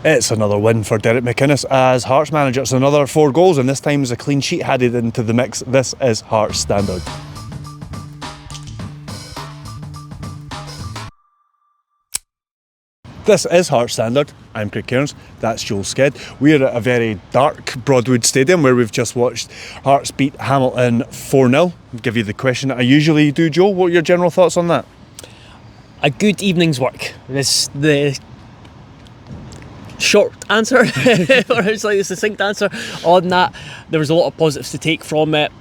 It's another win for Derek McInnes as Hearts manager. It's another 4 goals, and this time is a clean sheet added into the mix. This is Hearts standard. This is Hearts Standard. I'm Craig Cairns. That's Joel Sked. We're at a very dark Broadwood Stadium where we've just watched Hearts beat Hamilton 4-0. I'll give you the question that I usually do, Joel. What are your general thoughts on that? A good evening's work is the short answer, or it's like a succinct answer on that. There was a lot of positives to take from it.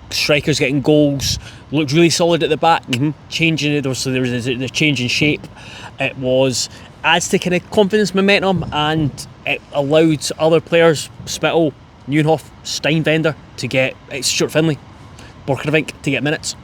Strikers getting goals, looked really solid at the back, changing it, so there was a change in shape. It was adds to kind of confidence, momentum, and it allowed other players, Spittle, Nieuwenhof, Steinvender, to get Stuart Finlay, Borchgrevink to get minutes.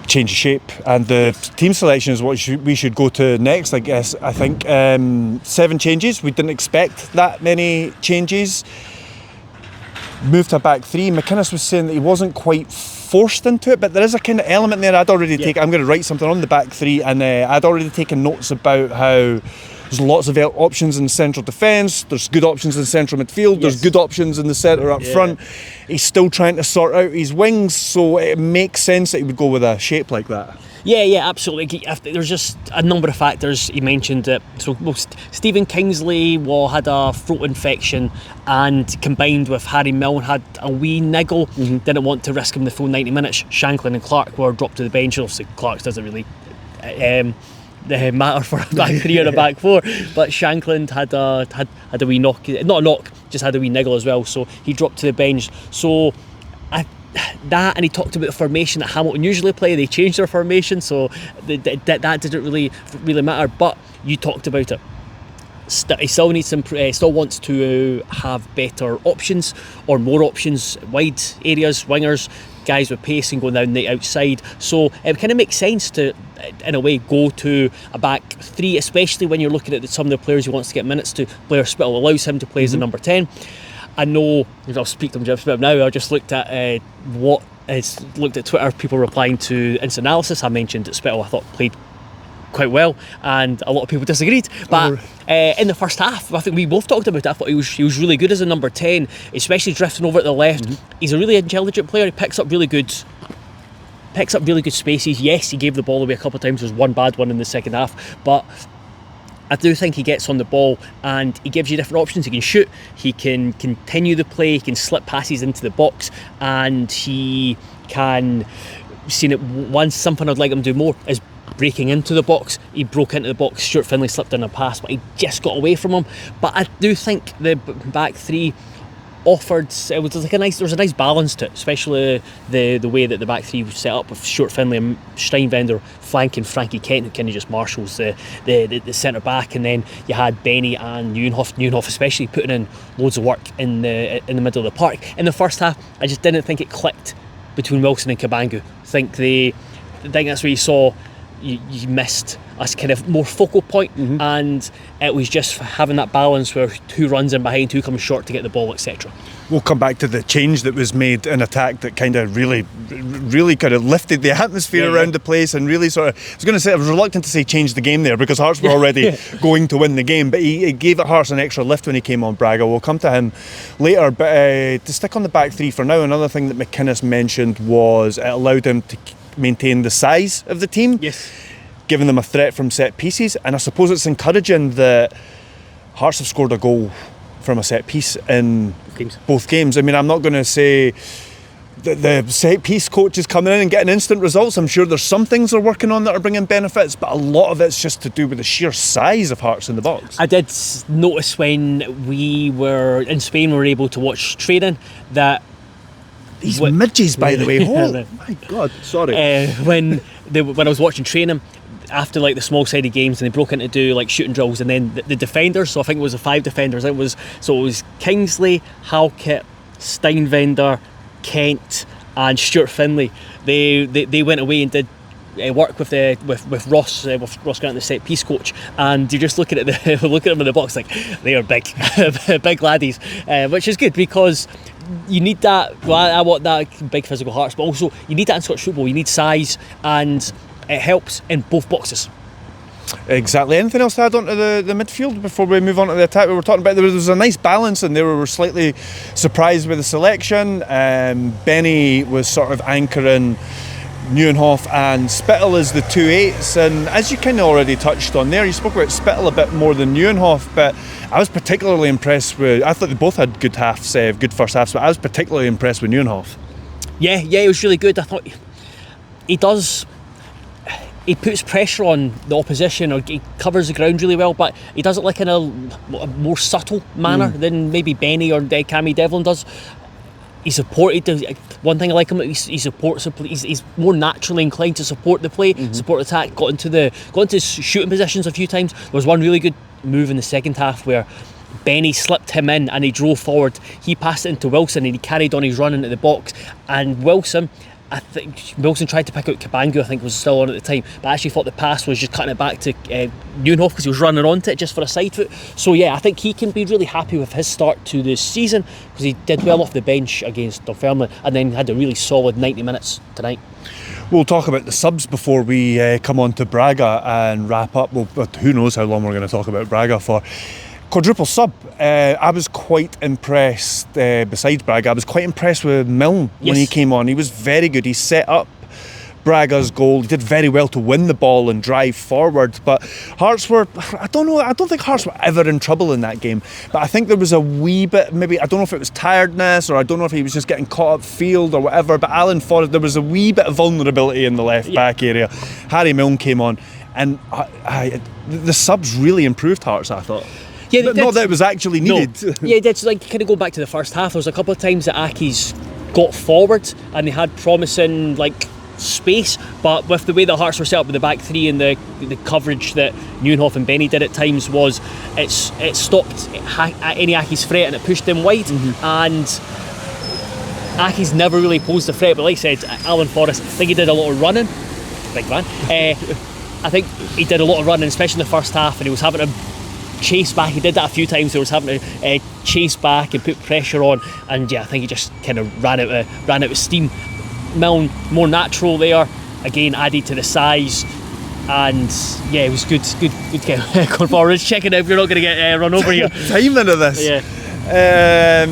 Change of shape, and the team selection is what we should go to next. I guess I think 7 changes. We didn't expect that many changes. Moved to back 3. McInnes was saying that he wasn't quite forced into it, but there is a kind of element there. I'd already taken. I'm going to write something on the back 3, and I'd already taken notes about how there's lots of options in central defence, there's good options in central midfield, there's good options in the centre up front. He's still trying to sort out his wings, so it makes sense that he would go with a shape like that. Yeah, absolutely. There's just a number of factors. He mentioned it. So Stephen Kingsley had a throat infection, and combined with Harry Milne had a wee niggle. Didn't want to risk him the full 90 minutes. Shanklin and Clark were dropped to the bench. Obviously, Clark doesn't really matter for a back 3 or a back 4, but Shanklin had a wee knock, not a knock, just had a wee niggle as well. So he dropped to the bench. So that, and he talked about the formation that Hamilton usually play. They changed their formation, so that didn't really matter. But you talked about it. He still needs some. Still wants to have better options or more options, wide areas, wingers, guys with pace and going down the outside. So it kind of makes sense to, in a way, go to a back 3, especially when you're looking at some of the players he wants to get minutes to. Blair Spittle allows him to play as the number 10. I know, I'll speak to him just about now. I just looked at Twitter, people replying to instant analysis. I mentioned that Spittle, I thought, played quite well, and a lot of people disagreed. But in the first half, I think we both talked about it. I thought he was really good as a number 10, especially drifting over at the left. He's a really intelligent player. He picks up really good spaces. Yes, he gave the ball away a couple of times. There's one bad one in the second half, but I do think he gets on the ball and he gives you different options. He can shoot, he can continue the play, he can slip passes into the box, and he can, something I'd like him to do more is breaking into the box. He broke into the box, Stuart Finlay slipped in a pass, but he just got away from him. But I do think the back 3 offered, there was a nice balance to it, especially the way that the back 3 was set up with Stuart Finlay and Steinvender flanking Frankie Kent, who kind of just marshals the centre back, and then you had Benny and Nieuwenhof especially putting in loads of work in the middle of the park. In the first half, I just didn't think it clicked between Wilson and Cabangu. I think that's where you saw you missed a kind of more focal point, and it was just having that balance where who runs in behind, who comes short to get the ball, etc. We'll come back to the change that was made in attack that kind of really kind of lifted the atmosphere around the place, and really sort of, I was reluctant to say change the game there because Hearts were already going to win the game, but he gave it Hearts an extra lift when he came on. Braga, we'll come to him later, but to stick on the back 3 for now, another thing that McInnes mentioned was it allowed him to maintain the size of the team, giving them a threat from set pieces. And I suppose it's encouraging that Hearts have scored a goal from a set piece in both games. I mean, I'm not going to say that the set piece coach is coming in and getting instant results. I'm sure there's some things they're working on that are bringing benefits, but a lot of it's just to do with the sheer size of Hearts in the box. I did notice when we were in Spain, we were able to watch training, that these midges, by the way. Oh my God, sorry. When I was watching training after like the small sided games, and they broke into do like shooting drills, and then the defenders, so I think it was the 5 defenders, it was Kingsley, Halkett, Steinvender, Kent and Stuart Finlay. They went away and did work with Ross Grant, the set piece coach, and you're just looking at them in the box like they are big big laddies, which is good because you need that. Well, I want that big physical Hearts, but also you need that in Scottish football. You need size, and it helps in both boxes. Exactly. Anything else to add on to the midfield before we move on to the attack? We were talking about there was a nice balance in there. We were slightly surprised with the selection. Benny was sort of anchoring Nieuwenhof and Spittle as the 2-8s, and as you kind of already touched on there, you spoke about Spittle a bit more than Nieuwenhof, but I was particularly impressed with, I thought they both had good halves, good first halves, but I was particularly impressed with Nieuwenhof. Yeah, it was really good. I thought he puts pressure on the opposition, or he covers the ground really well, but he does it like in a more subtle manner than maybe Benny or Cammy Devlin does. He supported. One thing I like him, he supports. He's more naturally inclined to support the play, support the attack. Got into shooting positions a few times. There was one really good move in the second half where Benny slipped him in and he drove forward. He passed it into Wilson and he carried on his run into the box. And Wilson tried to pick out Cabangu, I think was still on at the time, but I actually thought the pass was just cutting it back to Nieuwenhof because he was running onto it just for a side foot. So yeah, I think he can be really happy with his start to this season because he did well off the bench against Dunfermline and then had a really solid 90 minutes tonight. We'll talk about the subs before we come on to Braga and wrap up. Well, who knows how long we're going to talk about Braga for. Quadruple sub. I was quite impressed, besides Braga, I was quite impressed with Milne when he came on. He was very good. He set up Braga's goal. He did very well to win the ball and drive forward. But Hearts were, I don't think Hearts were ever in trouble in that game. But I think there was a wee bit, maybe, I don't know if it was tiredness or I don't know if he was just getting caught up field or whatever. But Alan Forrest, there was a wee bit of vulnerability in the left back area. Harry Milne came on and the subs really improved Hearts, I thought. Yeah, not that it was actually needed. No. Yeah, that's like kind of go back to the first half. There was a couple of times that Accies got forward and they had promising space, but with the way the Hearts were set up with the back three and the coverage that Nieuwenhof and Benny did at times it stopped any Accies threat and it pushed them wide. And Accies never really posed a threat. But like I said, Alan Forrest, I think he did a lot of running. Big man. I think he did a lot of running, especially in the first half, and he was having to chase back. He did that a few times. He was having to chase back and put pressure on, and yeah, I think he just kind of ran out of steam. Milne more natural there, again added to the size, and yeah, it was good going forward. Checking out if you're not going to get run over here. Time into this. Yeah.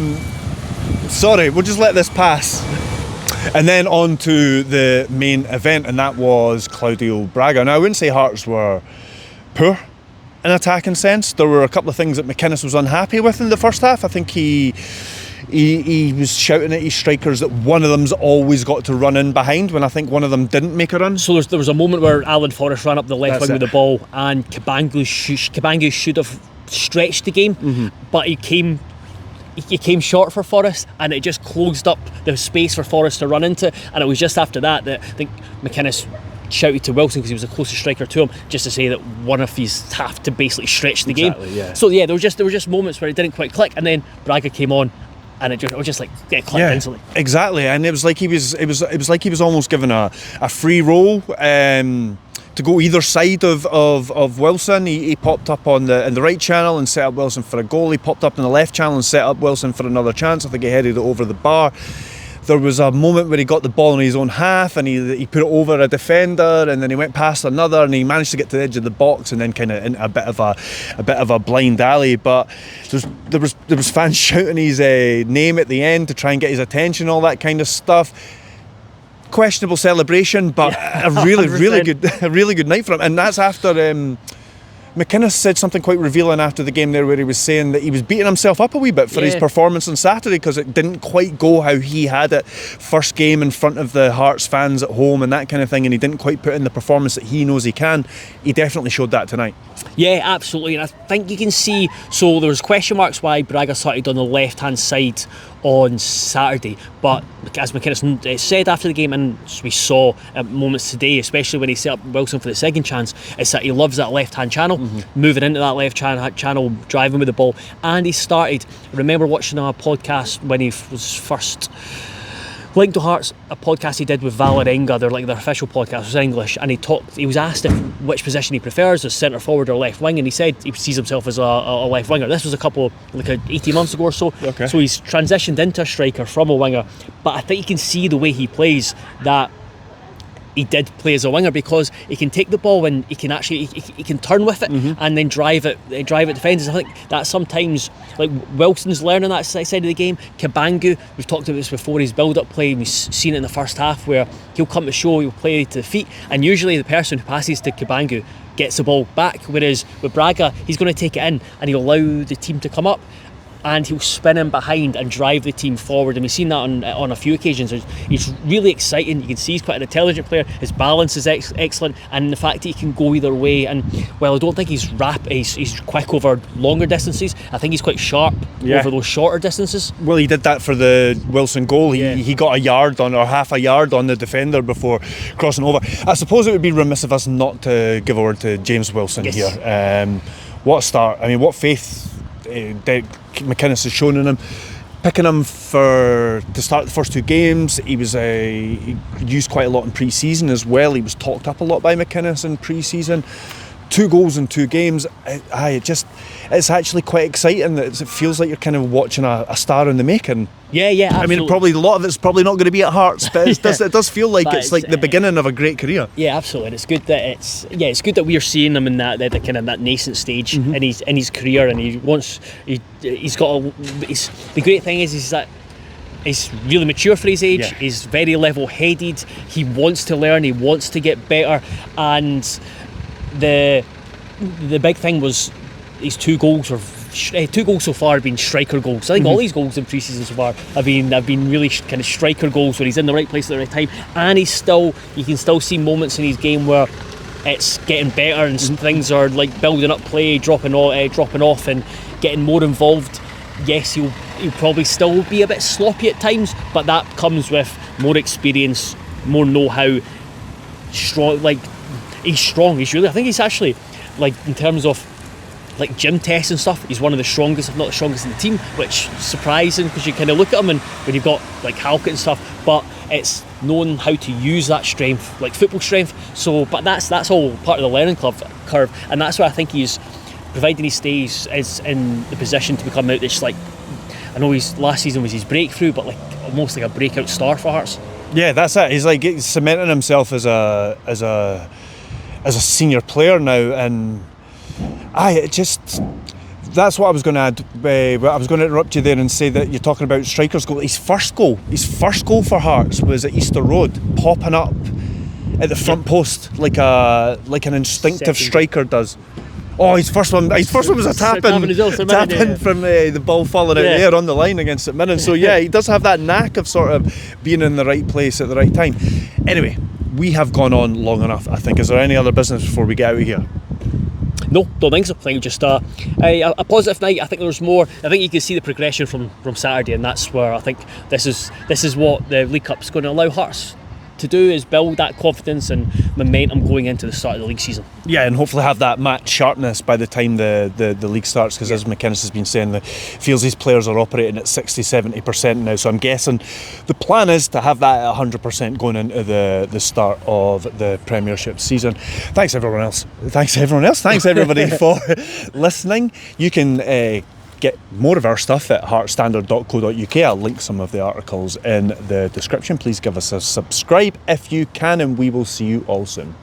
Sorry, we'll just let this pass. And then on to the main event, and that was Claudio Braga. Now I wouldn't say Hearts were poor in attacking sense. There were a couple of things that McInnes was unhappy with in the first half. I think he was shouting at his strikers that one of them's always got to run in behind when I think one of them didn't make a run. So there was a moment where Alan Forrest ran up the left wing with the ball and Cabangu should have stretched the game, but he came short for Forrest and it just closed up the space for Forrest to run into, and it was just after that I think McInnes shouted to Wilson because he was the closest striker to him, just to say that one of these have to basically stretch the game. Yeah. So yeah, there were just moments where it didn't quite click, and then Braga came on, and it was just like clicked instantly. Exactly, and it was like he was almost given a free roll to go either side of Wilson. He popped up in the right channel and set up Wilson for a goal. He popped up in the left channel and set up Wilson for another chance. I think he headed it over the bar. There was a moment where he got the ball in his own half and he put it over a defender, and then he went past another and he managed to get to the edge of the box and then kind of into a bit of a blind alley. But there was fans shouting his name at the end to try and get his attention, all that kind of stuff. Questionable celebration, but a really good night for him. And that's after McInnes said something quite revealing after the game there, where he was saying that he was beating himself up a wee bit for his performance on Saturday because it didn't quite go how he had it. First game in front of the Hearts fans at home and that kind of thing, and he didn't quite put in the performance that he knows he can. He definitely showed that tonight. Yeah, absolutely, and I think you can see, so there was question marks why Braga started on the left hand side on Saturday, but as McInnes said after the game, and we saw at moments today, especially when he set up Wilson for the second chance, is that he loves that left hand channel, moving into that left channel, driving with the ball. And he started, I remember watching a podcast when he was first linked to Hearts, a podcast he did with Valerenga, their official podcast, was in English, and he was asked which position he prefers, as centre forward or left wing, and he said he sees himself as a left winger. This was 18 months ago or so. Okay. So he's transitioned into a striker from a winger, but I think you can see the way he plays that he did play as a winger, because he can take the ball and he can actually he can turn with it and then drive it defenders. I think that sometimes, like, Wilson's learning that side of the game. Cabangu, we've talked about this before, his build-up play, we've seen it in the first half where he'll come to show, he'll play to the feet, and usually the person who passes to Cabangu gets the ball back, whereas with Braga, he's going to take it in and he'll allow the team to come up and he'll spin in behind and drive the team forward, and we've seen that on a few occasions. He's really exciting. You can see he's quite an intelligent player. His balance is excellent, and the fact that he can go either way. And while I don't think he's he's quick over longer distances, I think he's quite sharp over those shorter distances. Well, he did that for the Wilson goal. He got a yard on, or half a yard on the defender before crossing over. I suppose it would be remiss of us not to give a word to James Wilson here. What a start. I mean, what faith McInnes has shown in him, picking him to start the first two games. He was he used quite a lot in pre-season as well. He was talked up a lot by McInnes in pre-season. 2 goals in 2 games. It's actually quite exciting. It feels like you're kind of watching a star in the making. Yeah, absolutely. I mean, probably a lot of it's probably not going to be at Hearts, but it does feel like it's like the beginning of a great career. Yeah, absolutely. And it's good that it's good that we are seeing him in that kind of that nascent stage in his career, and he's got the great thing is that he's really mature for his age. Yeah. He's very level-headed. He wants to learn. He wants to get better, and the big thing was his 2 goals so far have been striker goals. I think all these goals in pre-season so far have been really kind of striker goals where he's in the right place at the right time, and you can still see moments in his game where it's getting better and things are like building up play, dropping off and getting more involved. Yes, he'll probably still be a bit sloppy at times, but that comes with more experience, more know-how. He's strong. I think he's actually, like, in terms of like gym tests and stuff, he's one of the strongest, if not the strongest in the team, which is surprising because you kind of look at him and when you've got like Halkett and stuff, but it's knowing how to use that strength, like football strength. So, but that's all part of the learning curve, and that's why I think he's, providing he stays, is in the position to become out this, like, I know his last season was his breakthrough, but like almost like a breakout star for Hearts. Yeah, that's it. He's like cementing himself as a senior player now, and that's what I was going to add. I was going to interrupt you there and say that you're talking about striker's goal. His first goal for Hearts was at Easter Road, popping up at the front post like an instinctive striker does. Oh, his first one was a tap-in from the ball falling out there on the line against St Mirren. So yeah, he does have that knack of sort of being in the right place at the right time. Anyway, we have gone on long enough, I think. Is there any other business before we get out of here? No, don't think so. I think just a positive night. I think there's more. I think you can see the progression from Saturday, and that's where I think this is what the League Cup's going to allow Hearts to do, is build that confidence and momentum going into the start of the league season. Yeah, and hopefully have that match sharpness by the time the league starts, because as McInnes has been saying, feels these players are operating at 60-70% now, so I'm guessing the plan is to have that at 100% going into the start of the Premiership season. Thanks everybody for listening. You can get more of our stuff at heartstandard.co.uk. I'll link some of the articles in the description. Please give us a subscribe if you can, and we will see you all soon.